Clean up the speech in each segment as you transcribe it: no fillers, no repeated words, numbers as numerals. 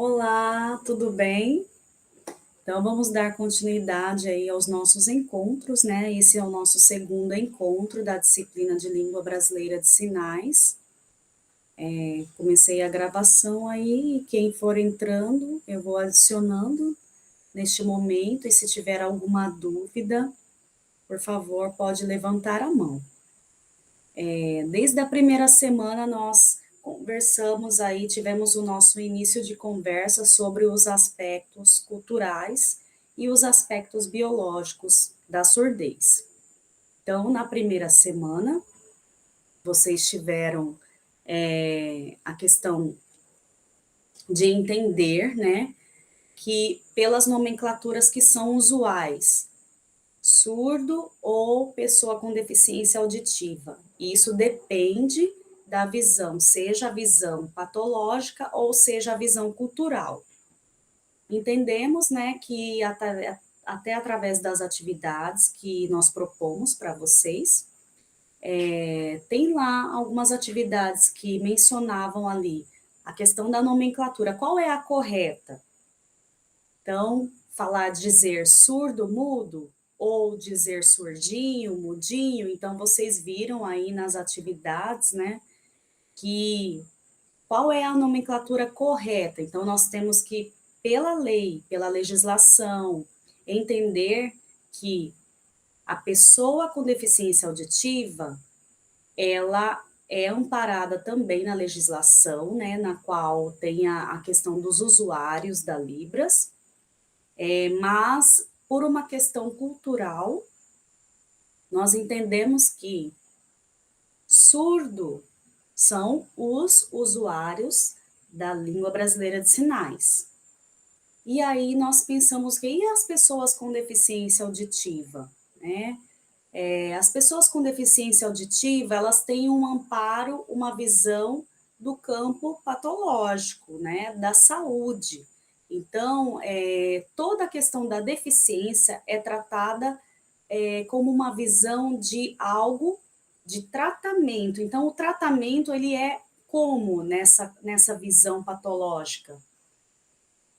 Olá, tudo bem? Então vamos dar continuidade aí aos nossos encontros, né? Esse é o nosso segundo encontro da disciplina de Língua Brasileira de Sinais. Comecei a gravação aí, e quem for entrando, eu vou adicionando neste momento, e se tiver alguma dúvida, por favor, pode levantar a mão. Desde a primeira semana nós conversamos aí, tivemos o nosso início de conversa sobre os aspectos culturais e os aspectos biológicos da surdez. Então, na primeira semana, vocês tiveram a questão de entender, né, que pelas nomenclaturas que são usuais, surdo ou pessoa com deficiência auditiva. Isso depende da visão, seja a visão patológica ou seja a visão cultural. Entendemos, né, que até através das atividades que nós propomos para vocês, tem lá algumas atividades que mencionavam ali a questão da nomenclatura, qual é a correta? Então, dizer surdo, mudo, ou dizer surdinho, mudinho, então vocês viram aí nas atividades, né, que qual é a nomenclatura correta? Então, nós temos que, pela lei, pela legislação, entender que a pessoa com deficiência auditiva, ela é amparada também na legislação, né, na qual tem a questão dos usuários da Libras, mas por uma questão cultural, nós entendemos que surdo são os usuários da língua brasileira de sinais. E aí nós pensamos que e as pessoas com deficiência auditiva, né? As pessoas com deficiência auditiva, elas têm um amparo, uma visão do campo patológico, né, da saúde. Então, toda a questão da deficiência é tratada como uma visão de algo de tratamento. Então, o tratamento, ele é como nessa visão patológica?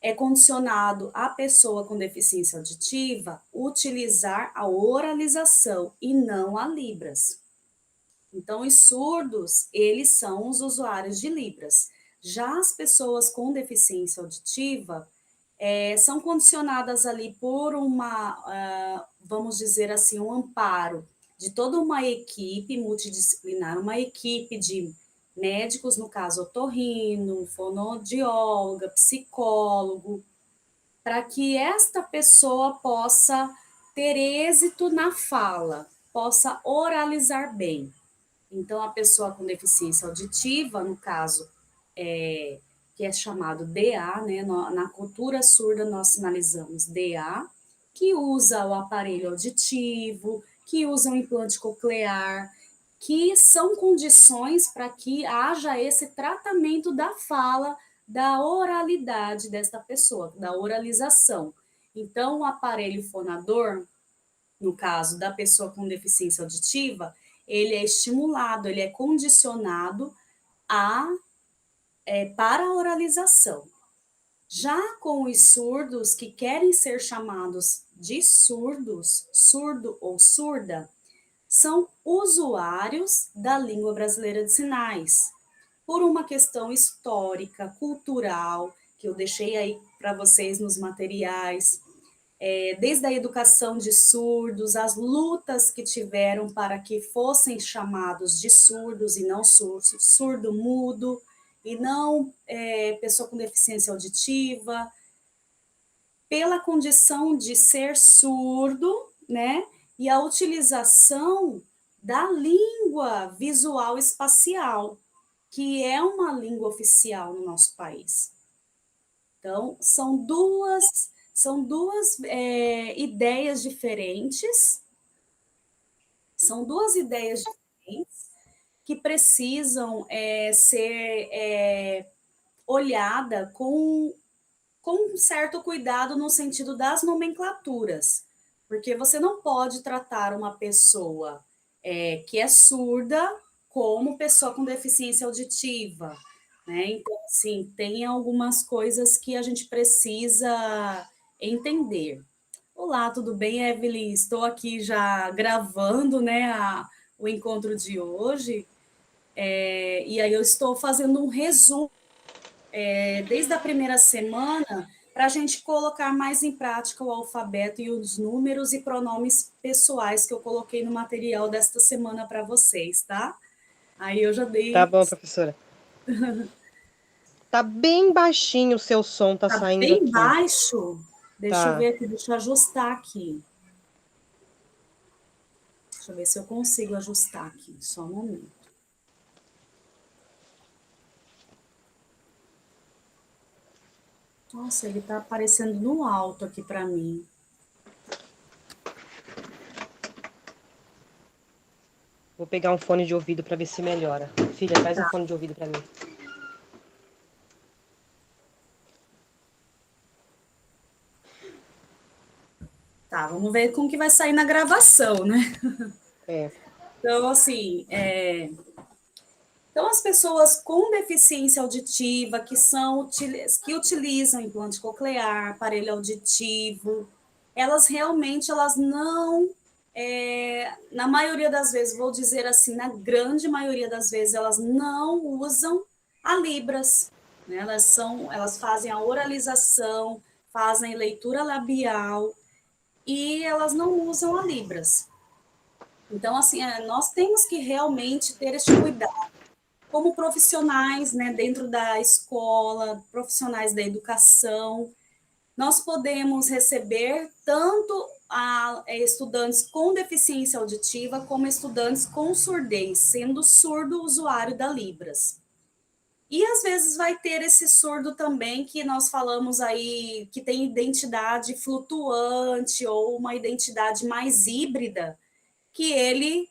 É condicionado à pessoa com deficiência auditiva utilizar a oralização e não a Libras. Então, os surdos, eles são os usuários de Libras. Já as pessoas com deficiência auditiva são condicionadas ali por vamos dizer assim, um amparo de toda uma equipe multidisciplinar, uma equipe de médicos, no caso otorrino, fonoaudióloga, psicólogo, para que esta pessoa possa ter êxito na fala, possa oralizar bem. Então, a pessoa com deficiência auditiva, no caso, que é chamado DA, né? Na cultura surda nós sinalizamos DA, que usa o aparelho auditivo, que usa o implante coclear, que são condições para que haja esse tratamento da fala, da oralidade desta pessoa, da oralização. Então, o aparelho fonador, no caso da pessoa com deficiência auditiva, ele é estimulado, ele é condicionado para a oralização. Já com os surdos que querem ser chamados de surdos, surdo ou surda, são usuários da língua brasileira de sinais, por uma questão histórica, cultural, que eu deixei aí para vocês nos materiais, desde a educação de surdos, as lutas que tiveram para que fossem chamados de surdos e não surdo-mudo, e não pessoa com deficiência auditiva, pela condição de ser surdo, né? E a utilização da língua visual espacial, que é uma língua oficial no nosso país. Então, são duas ideias diferentes, são duas ideias diferentes que precisam ser olhada com um certo cuidado no sentido das nomenclaturas, porque você não pode tratar uma pessoa que é surda como pessoa com deficiência auditiva, né? Então, assim, tem algumas coisas que a gente precisa entender. Olá, tudo bem, Evelyn? Estou aqui já gravando, né, o encontro de hoje, e aí eu estou fazendo um resumo, desde a primeira semana, para a gente colocar mais em prática o alfabeto e os números e pronomes pessoais que eu coloquei no material desta semana para vocês, tá? Aí eu já Tá dei. bom, professora. Tá bem baixinho o seu som, tá Tá saindo bem aqui. baixo. Deixa eu Tá. ver aqui, deixa eu ajustar aqui. Deixa eu ver se eu consigo ajustar aqui, só um momento. Nossa, ele tá aparecendo no alto aqui para mim. Vou pegar um fone de ouvido pra ver se melhora. Filha, traz um fone de ouvido pra mim. Tá, vamos ver como que vai sair na gravação, né? É. Então, assim, então as pessoas com deficiência auditiva que utilizam implante coclear, aparelho auditivo, elas realmente elas não, na maioria das vezes, vou dizer assim, na grande maioria das vezes, elas não usam a Libras, né? Elas fazem a oralização, fazem leitura labial e elas não usam a Libras. Então, assim, nós temos que realmente ter este cuidado como profissionais, né, dentro da escola, profissionais da educação, nós podemos receber tanto estudantes com deficiência auditiva como estudantes com surdez, sendo surdo usuário da Libras. E às vezes vai ter esse surdo também que nós falamos aí que tem identidade flutuante ou uma identidade mais híbrida, que ele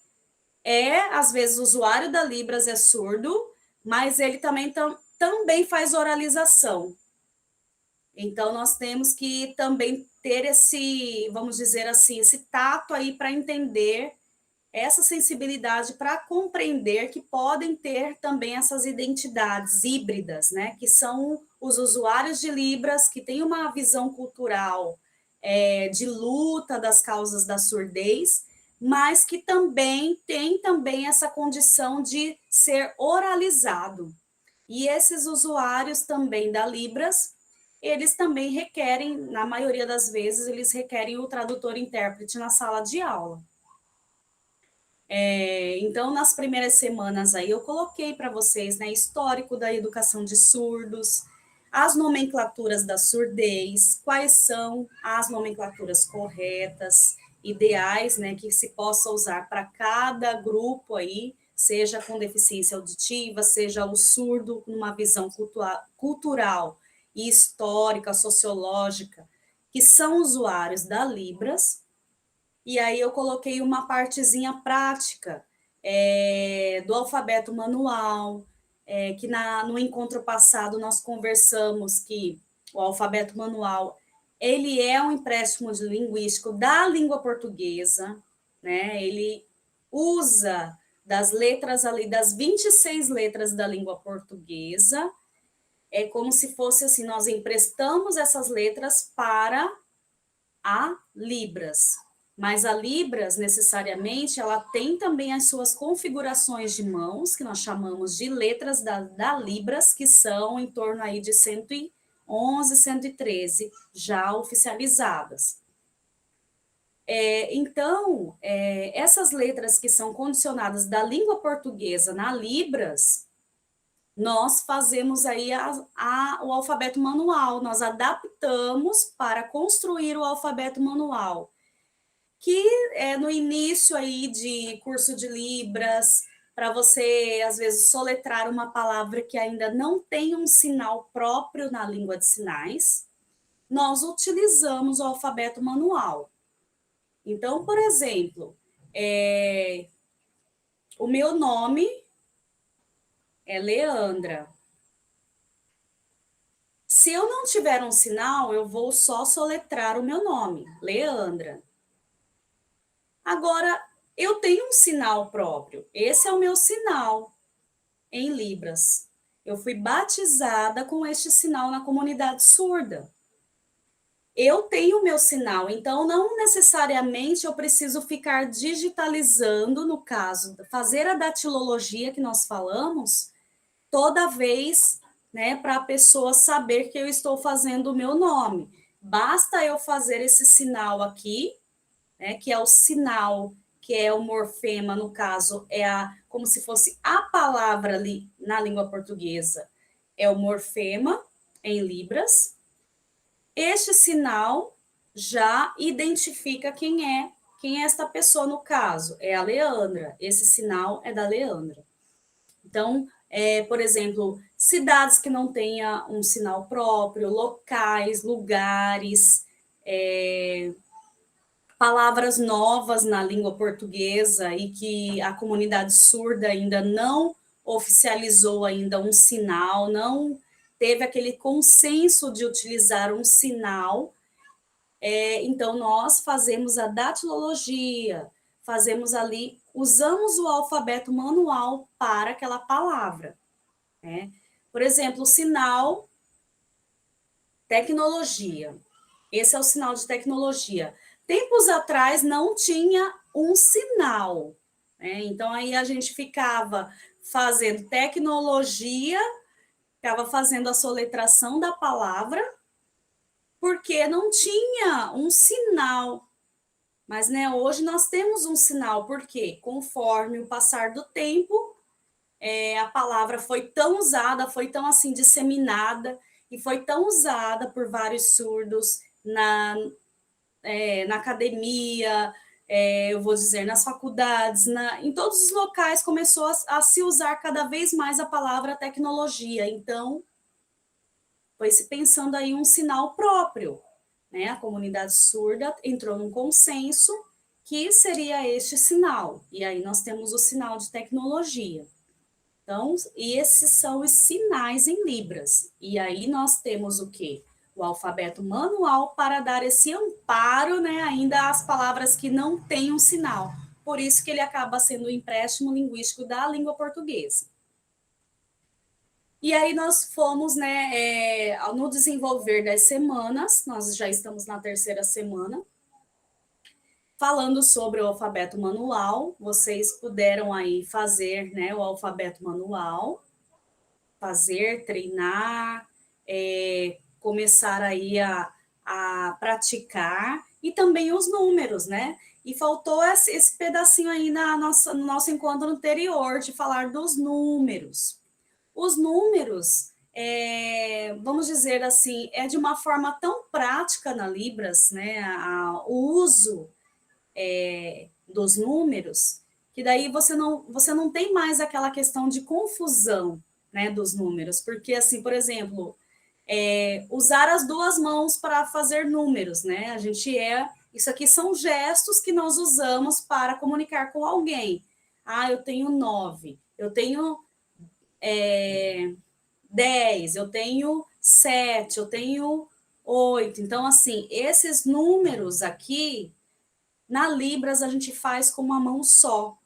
às vezes, o usuário da Libras é surdo, mas ele também faz oralização. Então, nós temos que também ter esse, vamos dizer assim, esse tato aí para entender essa sensibilidade para compreender que podem ter também essas identidades híbridas, né? Que são os usuários de Libras que têm uma visão cultural de luta das causas da surdez, mas que também tem também essa condição de ser oralizado. E esses usuários também da Libras, eles também requerem, na maioria das vezes, eles requerem o tradutor-intérprete na sala de aula. Então, nas primeiras semanas aí, eu coloquei para vocês, né, histórico da educação de surdos, as nomenclaturas da surdez, quais são as nomenclaturas corretas, ideais, né, que se possa usar para cada grupo aí, seja com deficiência auditiva, seja o surdo numa visão cultural e histórica, sociológica, que são usuários da Libras, e aí eu coloquei uma partezinha prática do alfabeto manual, que no encontro passado nós conversamos que o alfabeto manual ele é um empréstimo de linguístico da língua portuguesa, né? Ele usa das letras ali, das 26 letras da língua portuguesa, é como se fosse assim, nós emprestamos essas letras para a Libras. Mas a Libras, necessariamente, ela tem também as suas configurações de mãos, que nós chamamos de letras da Libras, que são em torno aí de 111, 113, já oficializadas. Então, essas letras que são condicionadas da língua portuguesa na Libras, nós fazemos aí o alfabeto manual, nós adaptamos para construir o alfabeto manual, que é no início aí de curso de Libras, para você, às vezes, soletrar uma palavra que ainda não tem um sinal próprio na língua de sinais, nós utilizamos o alfabeto manual. Então, por exemplo, o meu nome é Leandra. Se eu não tiver um sinal, eu vou só soletrar o meu nome, Leandra. Agora, eu tenho um sinal próprio. Esse é o meu sinal em Libras. eu fui batizada com este sinal na comunidade surda. Eu tenho o meu sinal, então não necessariamente eu preciso ficar digitalizando, no caso, fazer a datilologia que nós falamos, toda vez, né, para a pessoa saber que eu estou fazendo o meu nome. Basta eu fazer esse sinal aqui, né, que é o sinal, que é o morfema, no caso, como se fosse a palavra ali na língua portuguesa, é o morfema em Libras. Este sinal já identifica quem é esta pessoa no caso, é a Leandra. Esse sinal é da Leandra. Então, por exemplo, cidades que não tenha um sinal próprio, locais, lugares, palavras novas na língua portuguesa e que a comunidade surda ainda não oficializou ainda um sinal, não teve aquele consenso de utilizar um sinal. Então, nós fazemos a datilologia, fazemos ali, usamos o alfabeto manual para aquela palavra, né? Por exemplo, o sinal tecnologia. Esse é o sinal de tecnologia. Tempos atrás não tinha um sinal, né? Então, aí a gente ficava fazendo tecnologia, ficava fazendo a soletração da palavra, porque não tinha um sinal. Mas, né, hoje nós temos um sinal, porque conforme o passar do tempo, a palavra foi tão usada, foi tão assim disseminada, e foi tão usada por vários surdos na academia, eu vou dizer, nas faculdades, em todos os locais começou a se usar cada vez mais a palavra tecnologia. Então, foi se pensando aí um sinal próprio, né? A comunidade surda entrou num consenso que seria este sinal. E aí nós temos o sinal de tecnologia. Então, esses são os sinais em Libras. E aí nós temos o quê? O alfabeto manual para dar esse amparo, né, ainda às palavras que não têm um sinal. Por isso que ele acaba sendo o empréstimo linguístico da língua portuguesa. E aí nós fomos, né, no desenvolver das semanas, nós já estamos na terceira semana, falando sobre o alfabeto manual. Vocês puderam aí fazer, né, o alfabeto manual, fazer, treinar, começar aí a praticar, e também os números, né? E faltou esse pedacinho aí no nosso encontro anterior, de falar dos números. Os números, vamos dizer assim, é de uma forma tão prática na Libras, né? O uso dos números, que daí você não tem mais aquela questão de confusão, né, dos números, porque assim, por exemplo, usar as duas mãos para fazer números, né? Isso aqui são gestos que nós usamos para comunicar com alguém. Ah, eu tenho 9, eu tenho 10, eu tenho 7, eu tenho 8. Então, assim, esses números aqui, na Libras, a gente faz com uma mão só.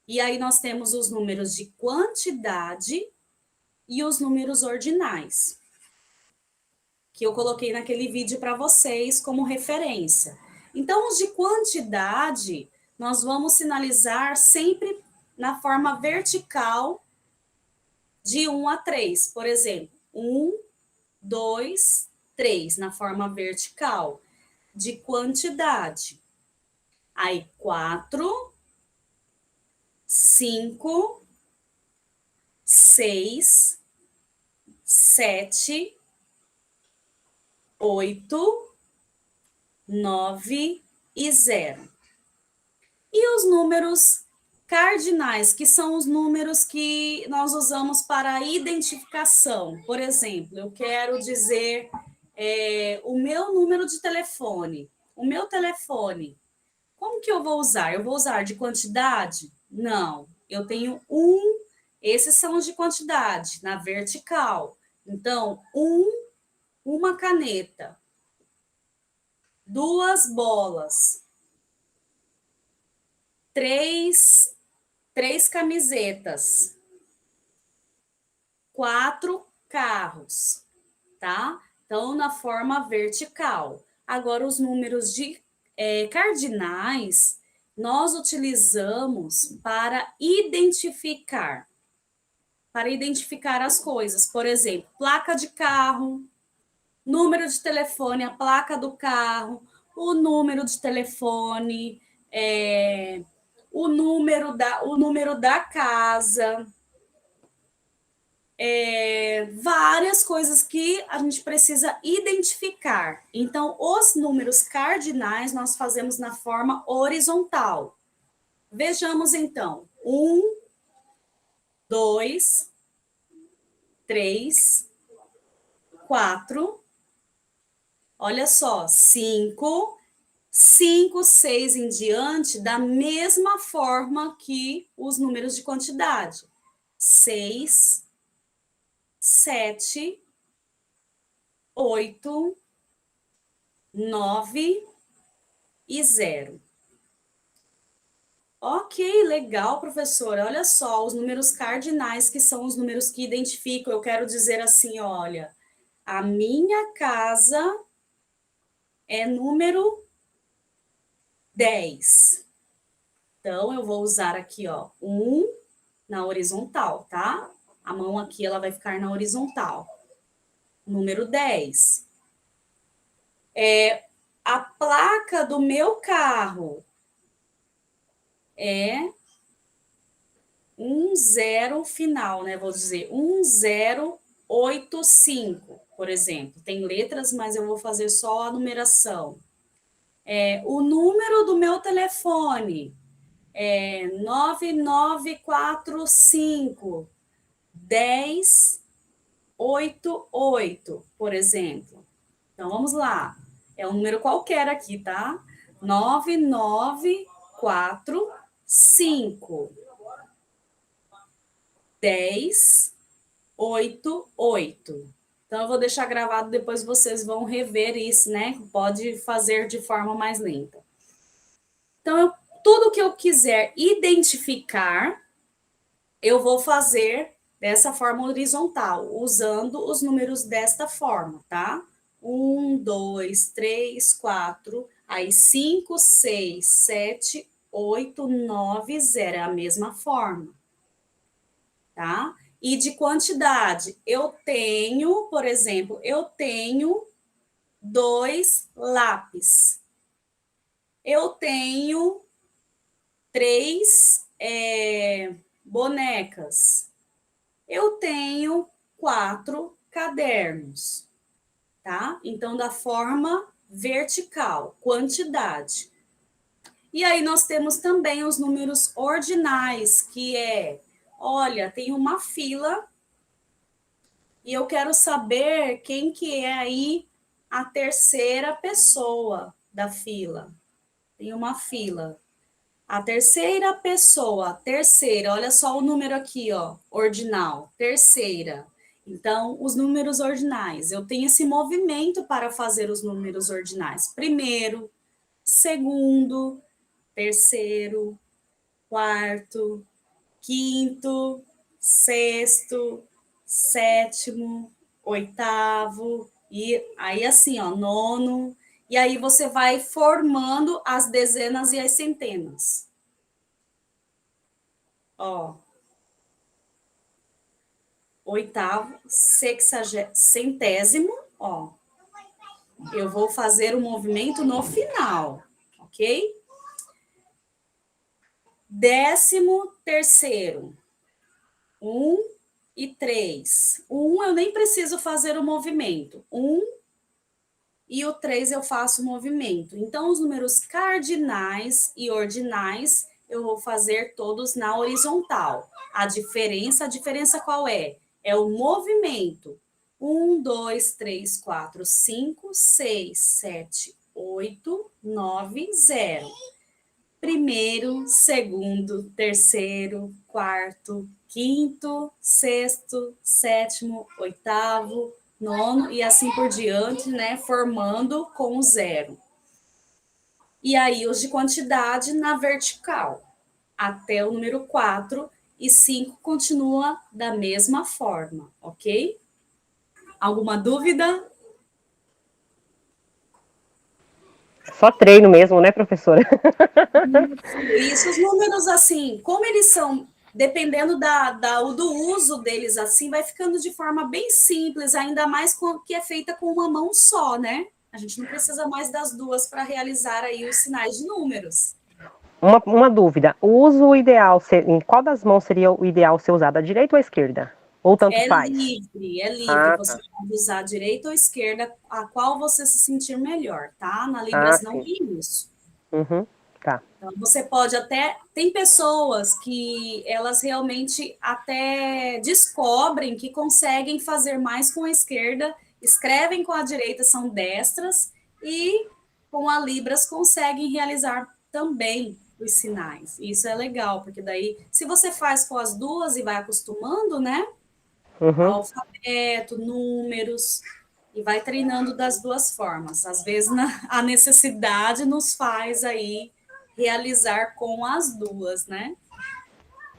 E aí nós temos os números de quantidade e os números ordinais, que eu coloquei naquele vídeo para vocês como referência. Então, os de quantidade, nós vamos sinalizar sempre na forma vertical de 1 a 3. Por exemplo, 1, 2, 3, na forma vertical. De quantidade. Aí, 4, 5, 6, 7, 8, 9 e 0. E os números cardinais, que são os números que nós usamos para identificação. Por exemplo, eu quero dizer o meu número de telefone. O meu telefone, como que eu vou usar? Eu vou usar de quantidade? Não, eu tenho esses são os de quantidade, na vertical. Então, uma caneta, 2 bolas, 3 camisetas, 4 carros, tá? Então, na forma vertical. Agora, os números cardinais, nós utilizamos para identificar as coisas. Por exemplo, placa de carro, número de telefone, a placa do carro, o número de telefone, o número da casa, várias coisas que a gente precisa identificar. Então, os números cardinais nós fazemos na forma horizontal. Vejamos então. 1, 2, 3, 4. Olha só, 5, 5, 6 em diante, da mesma forma que os números de quantidade. 6, 7, 8, 9 e 0. Ok, legal, professora. Olha só, os números cardinais, que são os números que identificam. Eu quero dizer assim, olha, a minha casa é número 10. Então, eu vou usar aqui, ó, 1 na horizontal, tá? A mão aqui, ela vai ficar na horizontal. Número 10. A placa do meu carro é 10 final, né? Vou dizer 1085, por exemplo. Tem letras, mas eu vou fazer só a numeração. O número do meu telefone é 9945 1088, por exemplo. Então, vamos lá. É um número qualquer aqui, tá? 9945 1088. Então, eu vou deixar gravado, depois vocês vão rever isso, né? Pode fazer de forma mais lenta. Então, tudo que eu quiser identificar, eu vou fazer dessa forma horizontal, usando os números desta forma, tá? 1, 2, 3, 4, aí 5, 6, 7, 8, 9, 0, é a mesma forma, tá? E de quantidade, eu tenho, por exemplo, eu tenho 2 lápis. Eu tenho 3 bonecas. Eu tenho 4 cadernos, tá? Então, da forma vertical, quantidade. E aí, nós temos também os números ordinais, que olha, tem uma fila e eu quero saber quem que é aí a terceira pessoa da fila. Tem uma fila. A terceira pessoa, terceira, olha só o número aqui, ó, ordinal, terceira. Então, os números ordinais, eu tenho esse movimento para fazer os números ordinais. Primeiro, segundo, terceiro, quarto, quinto, sexto, sétimo, oitavo, e aí assim, ó, nono, e aí você vai formando as dezenas e as centenas. Ó, oitavo, centésimo, ó, eu vou fazer o movimento no final, ok? 13º, 1 e 3. O 1 eu nem preciso fazer o movimento. 1 e o 3 eu faço o movimento. Então, os números cardinais e ordinais eu vou fazer todos na horizontal. A diferença qual é? É o movimento. 1, 2, 3, 4, 5, 6, 7, 8, 9, 0. Primeiro, segundo, terceiro, quarto, quinto, sexto, sétimo, oitavo, nono e assim por diante, né? Formando com o 0. E aí, os de quantidade na vertical, até o número 4, e 5 continua da mesma forma, ok? Alguma dúvida? Só treino mesmo, né, professora? Isso, os números, assim, como eles são, dependendo do uso deles, assim, vai ficando de forma bem simples, ainda mais que é feita com uma mão só, né? A gente não precisa mais das duas para realizar aí os sinais de números. Uma dúvida. O uso ideal, em qual das mãos seria o ideal ser usado? A direita ou a esquerda? Ou tanto faz? É livre. Ah, Você tá. pode usar a direita ou a esquerda, a qual você se sentir melhor, tá? Na Ah, Libras não sim. tem isso. Uhum, tá. Então, você pode até. Tem pessoas que elas realmente até descobrem que conseguem fazer mais com a esquerda, escrevem com a direita, são destras, e com a Libras conseguem realizar também os sinais. Isso é legal, porque daí, se você faz com as duas e vai acostumando, né? Uhum. Alfabeto, números, e vai treinando das duas formas. Às vezes a necessidade nos faz aí realizar com as duas, né?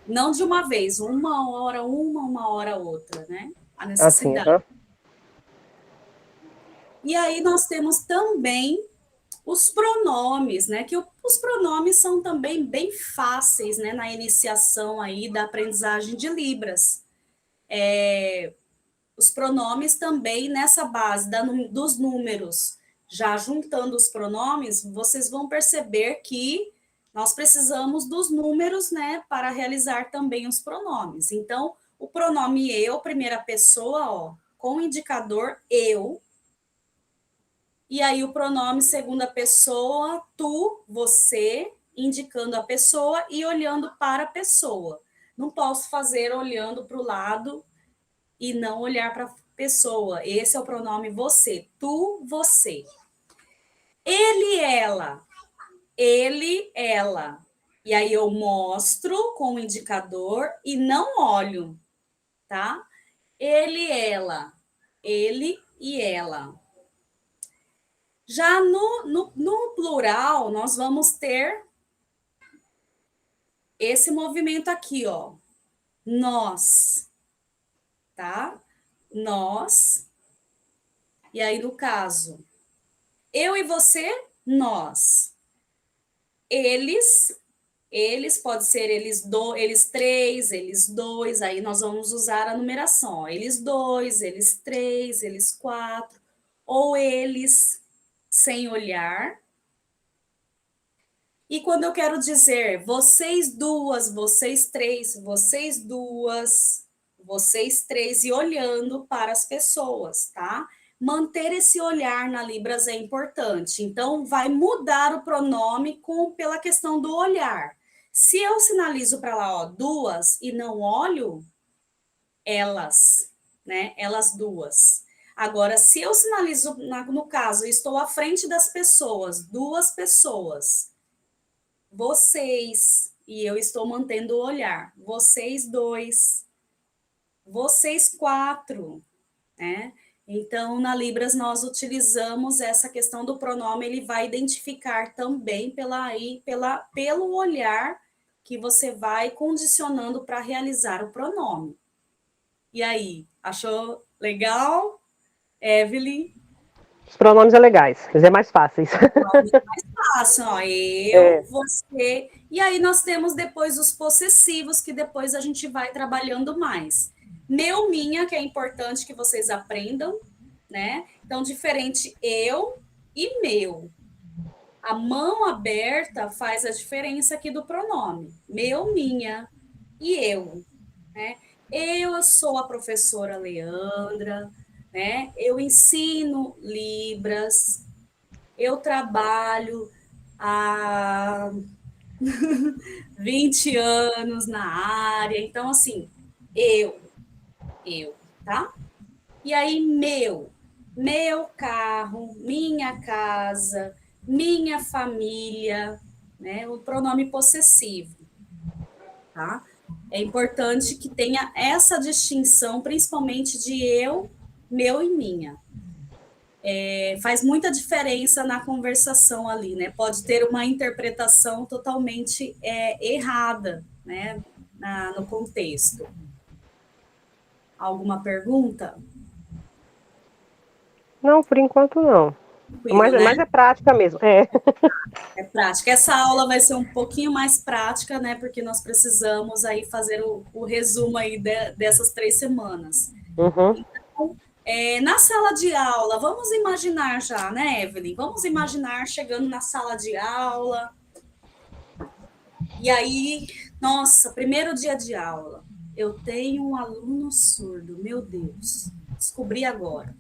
Não de uma vez, uma hora outra, né? A Assim, necessidade. aham. E aí nós temos também os pronomes, né? Que os pronomes são também bem fáceis, né? Na iniciação aí da aprendizagem de Libras. Os pronomes também nessa base dos números, já juntando os pronomes, vocês vão perceber que nós precisamos dos números, né, para realizar também os pronomes. Então, o pronome eu, primeira pessoa, ó, com o indicador eu, e aí o pronome segunda pessoa, tu, você, indicando a pessoa e olhando para a pessoa. Não posso fazer olhando para o lado e não olhar para a pessoa. Esse é o pronome você. Tu, você. Ele, ela. Ele, ela. E aí eu mostro com o indicador e não olho, tá? Ele, ela. Ele e ela. Já no plural, nós vamos ter esse movimento aqui, ó. Nós, tá? Nós. E aí, no caso, eu e você, nós. Eles pode ser eles três, eles dois, aí nós vamos usar a numeração, ó, eles dois, eles três, eles quatro, ou eles sem olhar. E quando eu quero dizer vocês duas, vocês duas, vocês três, e olhando para as pessoas, tá? Manter esse olhar na Libras é importante. Então, vai mudar o pronome pela questão do olhar. Se eu sinalizo para lá, ó, duas, e não olho, elas, né? Elas duas. Agora, se eu sinalizo, no caso, estou à frente das pessoas, duas pessoas, vocês, e eu estou mantendo o olhar, vocês dois, vocês quatro, né? Então, na Libras, nós utilizamos essa questão do pronome, ele vai identificar também pelo olhar que você vai condicionando para realizar o pronome. E aí, achou legal, Evelyn? Os pronomes é legais, mas é mais fáceis. Fácil, ó, eu, É. você, e aí nós temos depois os possessivos, que depois a gente vai trabalhando mais. Meu, minha, que é importante que vocês aprendam, né? Então, diferente eu e meu. A mão aberta faz a diferença aqui do pronome. Meu, minha e eu, né? Eu sou a professora Leandra, né? Eu ensino Libras, eu trabalho há 20 anos na área. Então, assim, eu, tá? E aí, meu carro, minha casa, minha família, né? O pronome possessivo, tá? É importante que tenha essa distinção, principalmente de eu, meu e minha. Faz muita diferença na conversação ali, né? Pode ter uma interpretação totalmente errada, né? no contexto. Alguma pergunta? Não, por enquanto não. Tranquilo, né? Mas é prática mesmo. É prática. Essa aula vai ser um pouquinho mais prática, né? Porque nós precisamos aí fazer o resumo aí dessas 3 semanas. Uhum. Então, na sala de aula, vamos imaginar já, né, Evelyn? Vamos imaginar chegando na sala de aula. E aí, nossa, primeiro dia de aula. Eu tenho um aluno surdo, meu Deus. Descobri agora.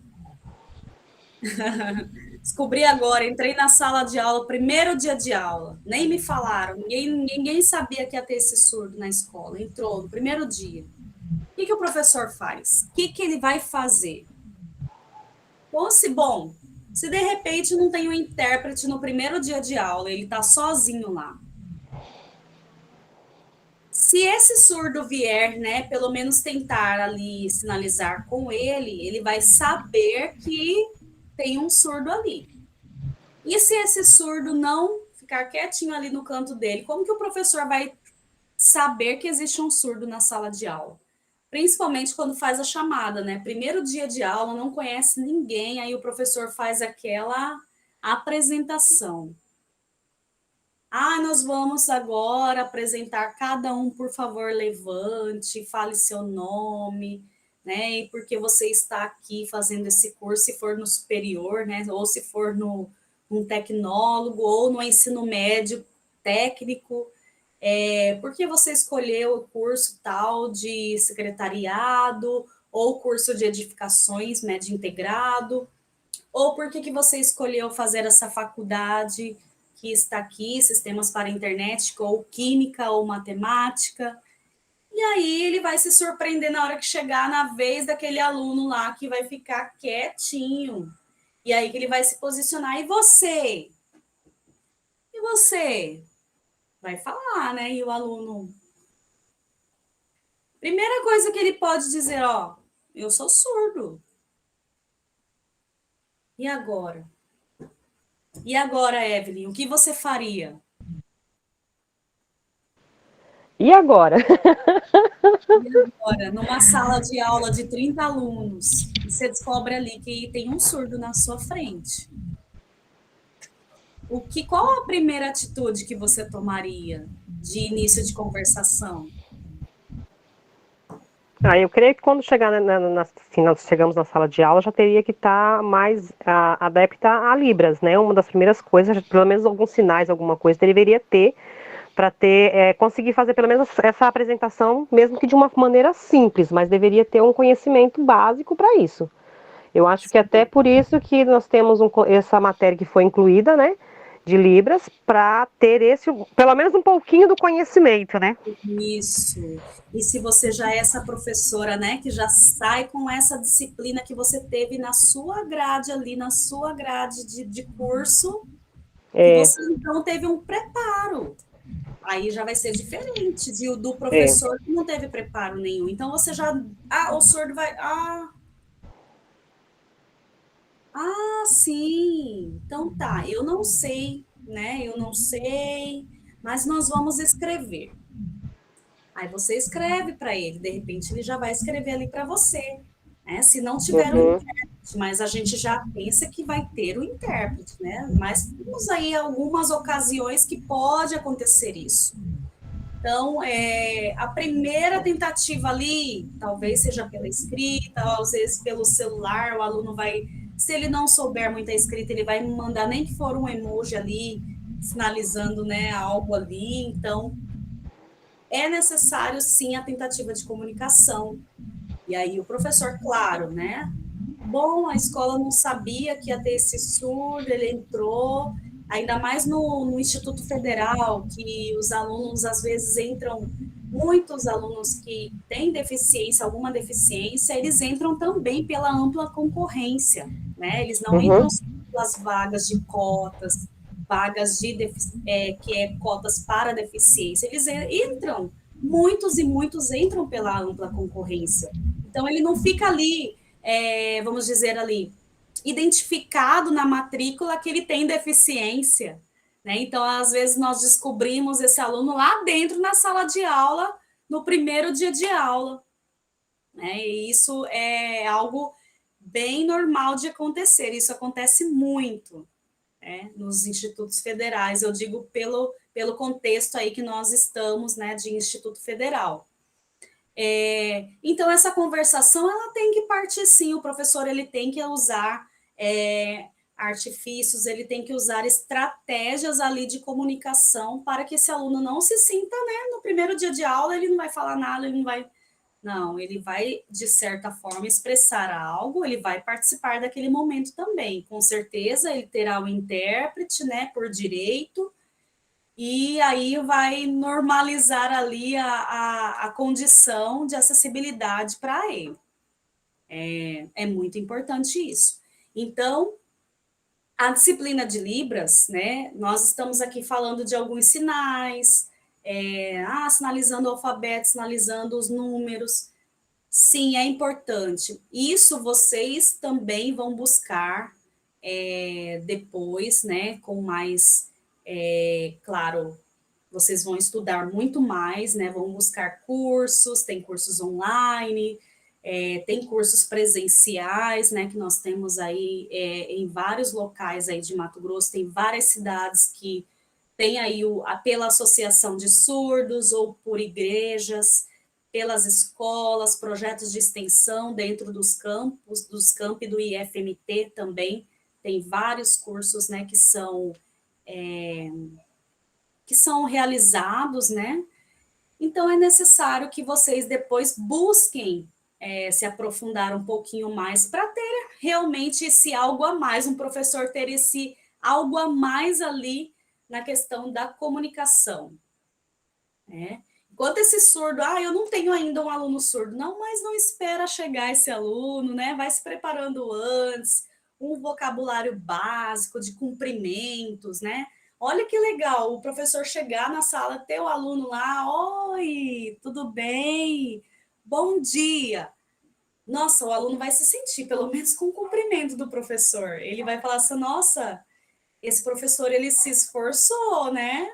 Descobri agora, entrei na sala de aula, primeiro dia de aula. Nem me falaram, ninguém sabia que ia ter esse surdo na escola. Entrou no primeiro dia. O que o professor faz? O que ele vai fazer? Bom, se de repente não tem um intérprete no primeiro dia de aula, ele está sozinho lá. Se esse surdo vier, né, pelo menos tentar ali sinalizar com ele vai saber que tem um surdo ali. E se esse surdo não ficar quietinho ali no canto dele, como que o professor vai saber que existe um surdo na sala de aula? Principalmente quando faz a chamada, né? Primeiro dia de aula, não conhece ninguém, aí o professor faz aquela apresentação. Nós vamos agora apresentar cada um, por favor, levante, fale seu nome, né? E porque você está aqui fazendo esse curso, se for no superior, né? Ou se for num tecnólogo, ou no ensino médio técnico, por que você escolheu o curso tal de secretariado, ou curso de edificações médio integrado, ou por que você escolheu fazer essa faculdade que está aqui, sistemas para a internet, ou química ou matemática. E aí ele vai se surpreender na hora que chegar na vez daquele aluno lá que vai ficar quietinho. E aí que ele vai se posicionar. E você? E você? Vai falar, né? E o aluno. Primeira coisa que ele pode dizer, ó, eu sou surdo. E agora? E agora, Evelyn, o que você faria? E agora? E agora, numa sala de aula de 30 alunos, e você descobre ali que tem um surdo na sua frente. Qual a primeira atitude que você tomaria de início de conversação? Eu creio que quando chegar assim, nós chegamos na sala de aula, já teria que estar mais adepta a Libras, né? Uma das primeiras coisas, pelo menos alguns sinais, alguma coisa, deveria ter para conseguir fazer pelo menos essa apresentação, mesmo que de uma maneira simples, mas deveria ter um conhecimento básico para isso. Eu acho que até por isso que nós temos essa matéria que foi incluída, né, de Libras, para ter pelo menos um pouquinho do conhecimento, né? Isso. E se você já é essa professora, né, que já sai com essa disciplina que você teve na sua grade ali, na sua grade de curso, que você então teve um preparo. Aí já vai ser diferente do professor que não teve preparo nenhum. Então você já. O surdo vai. Sim. Então tá, eu não sei, né? Eu não sei, mas nós vamos escrever. Aí você escreve para ele, de repente ele já vai escrever ali para você, né? Se não tiver um intérprete, mas a gente já pensa que vai ter o intérprete, né? Mas temos aí algumas ocasiões que pode acontecer isso. Então, a primeira tentativa ali, talvez seja pela escrita, ou às vezes pelo celular, o aluno vai, se ele não souber muita escrita, ele vai mandar nem que for um emoji ali, sinalizando, né, algo ali. Então, é necessário, sim, a tentativa de comunicação. E aí o professor, claro, né? Bom, a escola não sabia que ia ter esse surdo, ele entrou, ainda mais no Instituto Federal, que os alunos, às vezes, entram, muitos alunos que têm deficiência, alguma deficiência, eles entram também pela ampla concorrência, né? Eles não entram pelas vagas de cotas, vagas que é cotas para deficiência, eles entram, muitos e muitos entram pela ampla concorrência. Então, ele não fica ali, vamos dizer ali, identificado na matrícula que ele tem deficiência. Né? Então, às vezes, nós descobrimos esse aluno lá dentro na sala de aula, no primeiro dia de aula, né? E isso é algo bem normal de acontecer, isso acontece muito, né, nos institutos federais, eu digo pelo contexto aí que nós estamos, né, de Instituto Federal. Então, essa conversação, ela tem que partir sim, o professor ele tem que usar artifícios, ele tem que usar estratégias ali de comunicação para que esse aluno não se sinta, né, no primeiro dia de aula, ele não vai falar nada, ele não vai... Não, ele vai, de certa forma, expressar algo, ele vai participar daquele momento também. Com certeza, ele terá o intérprete, né, por direito, e aí vai normalizar ali a condição de acessibilidade para ele. É muito importante isso. Então, a disciplina de Libras, né, nós estamos aqui falando de alguns sinais, sinalizando o alfabeto, sinalizando os números. Sim, é importante. Isso vocês também vão buscar depois, né, com mais, claro, vocês vão estudar muito mais, né, vão buscar cursos, tem cursos online, tem cursos presenciais, né, que nós temos aí em vários locais aí de Mato Grosso, tem várias cidades que tem aí pela associação de surdos ou por igrejas, pelas escolas, projetos de extensão dentro dos campos, dos campi do IFMT também, tem vários cursos, né, que são realizados, né? Então, é necessário que vocês depois busquem se aprofundar um pouquinho mais para ter realmente esse algo a mais, um professor ter esse algo a mais ali na questão da comunicação, né? Enquanto esse surdo, eu não tenho ainda um aluno surdo, não, mas não espera chegar esse aluno, né? Vai se preparando antes, um vocabulário básico de cumprimentos, né? Olha que legal, o professor chegar na sala, ter o aluno lá, oi, tudo bem? Bom dia. Nossa, o aluno vai se sentir, pelo menos com o cumprimento do professor. Ele vai falar assim, nossa, esse professor, ele se esforçou, né?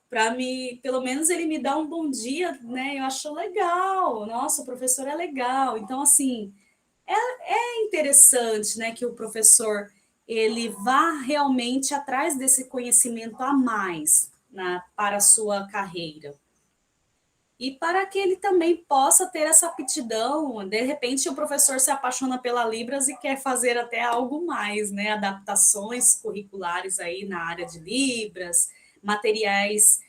Para me, pelo menos ele me dá um bom dia, né? Eu acho legal. Nossa, o professor é legal. Então, assim, é interessante, né, que o professor ele vá realmente atrás desse conhecimento a mais para a sua carreira. E para que ele também possa ter essa aptidão, de repente o professor se apaixona pela Libras e quer fazer até algo mais, né? Adaptações curriculares aí na área de Libras, materiais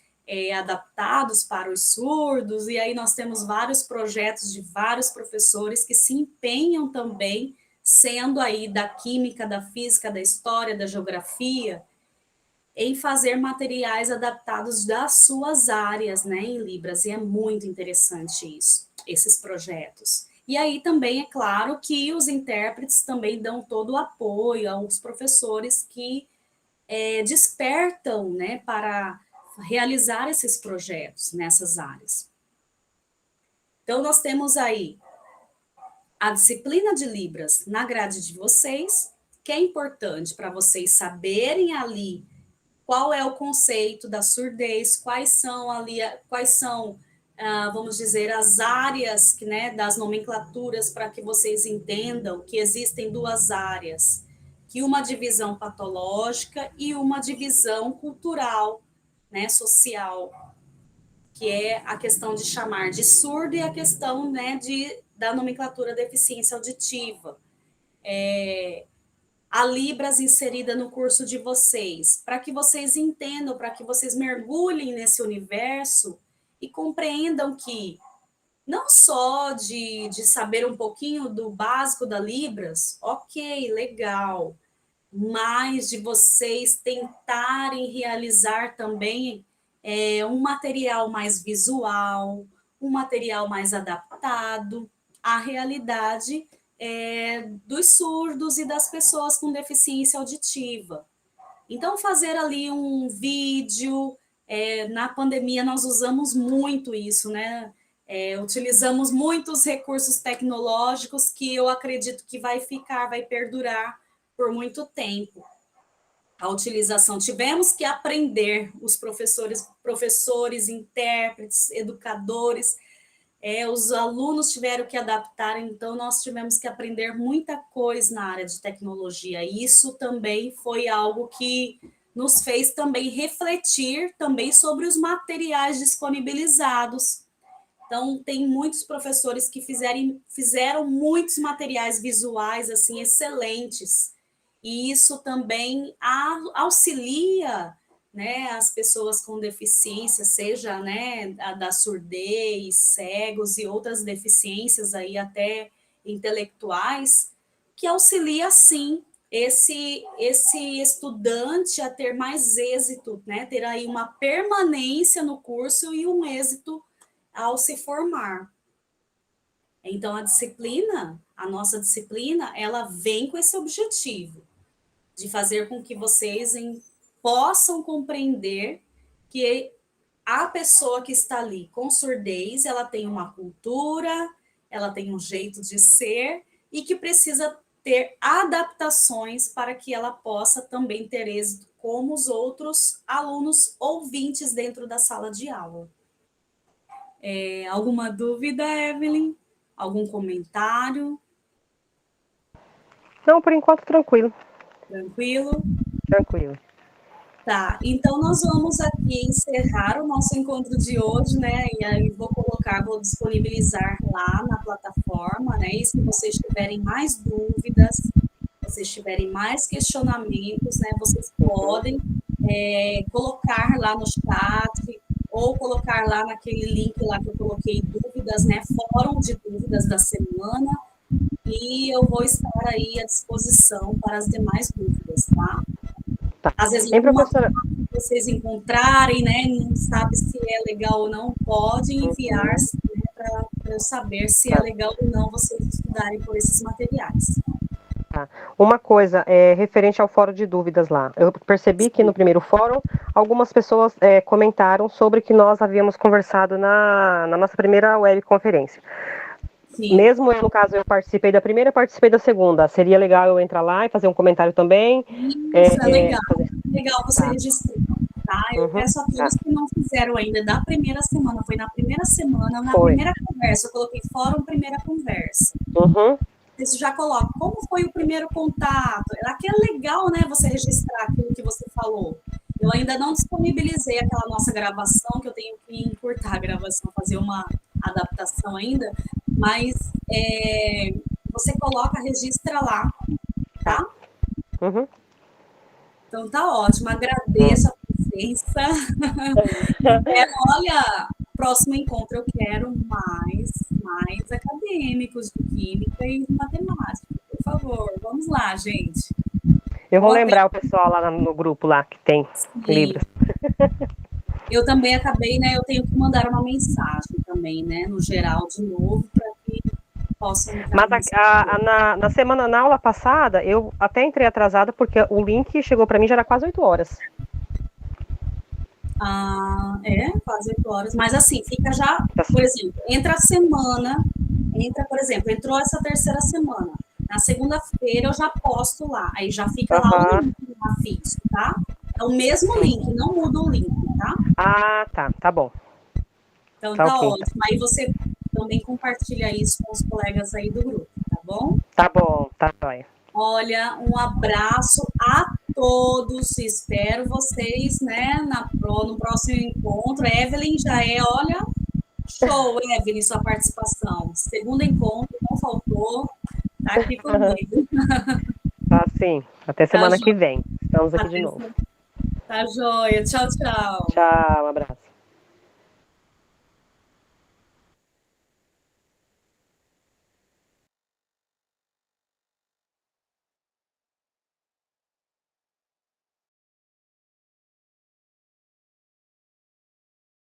adaptados para os surdos, e aí nós temos vários projetos de vários professores que se empenham também, sendo aí da química, da física, da história, da geografia, em fazer materiais adaptados das suas áreas, né, em Libras, e é muito interessante isso, esses projetos. E aí também é claro que os intérpretes também dão todo o apoio aos professores que despertam, né, para realizar esses projetos nessas áreas. Então, nós temos aí a disciplina de Libras na grade de vocês, que é importante para vocês saberem ali qual é o conceito da surdez, quais são, vamos dizer, as áreas que, né, das nomenclaturas, para que vocês entendam que existem duas áreas, que uma divisão patológica e uma divisão cultural, né, social, que é a questão de chamar de surdo e a questão, né, da nomenclatura deficiência auditiva. A Libras inserida no curso de vocês, para que vocês entendam, para que vocês mergulhem nesse universo e compreendam que não só de saber um pouquinho do básico da Libras, ok, legal, mas de vocês tentarem realizar também um material mais visual, um material mais adaptado à realidade dos surdos e das pessoas com deficiência auditiva. Então, fazer ali um vídeo, na pandemia nós usamos muito isso, né? Utilizamos muitos recursos tecnológicos que eu acredito que vai perdurar por muito tempo. A utilização, tivemos que aprender, os professores, intérpretes, educadores, Os alunos tiveram que adaptar, então nós tivemos que aprender muita coisa na área de tecnologia. E isso também foi algo que nos fez também refletir também sobre os materiais disponibilizados. Então, tem muitos professores que fizeram muitos materiais visuais assim excelentes. E isso também auxilia, né, as pessoas com deficiência, seja, né, da surdez, cegos e outras deficiências aí até intelectuais, que auxilia sim esse estudante a ter mais êxito, né, ter aí uma permanência no curso e um êxito ao se formar. Então a nossa disciplina, ela vem com esse objetivo de fazer com que vocês possam compreender que a pessoa que está ali com surdez, ela tem uma cultura, ela tem um jeito de ser e que precisa ter adaptações para que ela possa também ter êxito como os outros alunos ouvintes dentro da sala de aula. Alguma dúvida, Evelyn? Algum comentário? Não, por enquanto, tranquilo. Tranquilo? Tranquilo. Tá, então nós vamos aqui encerrar o nosso encontro de hoje, né? E aí vou disponibilizar lá na plataforma, né? E se vocês tiverem mais dúvidas, vocês tiverem mais questionamentos, né? Vocês podem colocar lá no chat ou colocar lá naquele link lá que eu coloquei dúvidas, né? Fórum de dúvidas da semana. E eu vou estar aí à disposição para as demais dúvidas, tá? Tá. Às vezes, professora, vocês encontrarem, né, não sabe se é legal ou não, pode enviar, né, para eu saber se é legal ou não vocês estudarem por esses materiais. Tá. Uma coisa, referente ao fórum de dúvidas lá. Eu percebi que no primeiro fórum, algumas pessoas comentaram sobre que nós havíamos conversado na nossa primeira webconferência. Sim. Mesmo eu, no caso, eu participei da primeira, participei da segunda. Seria legal eu entrar lá e fazer um comentário também? Isso, é legal. Legal você registrar, tá? Eu peço a todos que não fizeram ainda da primeira semana. Foi na primeira semana, na primeira conversa. Eu coloquei fórum primeira conversa. Você já coloca como foi o primeiro contato. Aqui é legal, né, você registrar aquilo que você falou. Eu ainda não disponibilizei aquela nossa gravação, que eu tenho que encurtar a gravação, fazer uma adaptação ainda, mas você coloca, registra lá, tá? Então tá ótimo, agradeço a presença. Olha, próximo encontro eu quero mais acadêmicos de química e matemática, por favor, vamos lá, gente. Eu vou lembrar o pessoal lá no grupo lá que tem Libras. Eu também acabei, né? Eu tenho que mandar uma mensagem também, né? No geral, de novo, para que possam. Mas na semana, na aula passada, eu até entrei atrasada porque o link chegou para mim já era quase 8 horas. Quase 8 horas. Mas assim, fica já, por exemplo, entra a semana, por exemplo, entrou essa terceira semana. Na segunda-feira eu já posto lá, aí já fica lá o link lá fixo, tá? É o mesmo link, não muda o link, tá? Tá bom. Então tá ótimo. Aí você também compartilha isso com os colegas aí do grupo, tá bom? Tá bom, tá bom. Olha, um abraço a todos, espero vocês, né, no próximo encontro. Evelyn já olha, show, Evelyn, sua participação. Segundo encontro, não faltou, tá aqui comigo. Tá sim, até semana que vem. Estamos aqui de novo. Tá joia, tchau, tchau. Tchau, um abraço.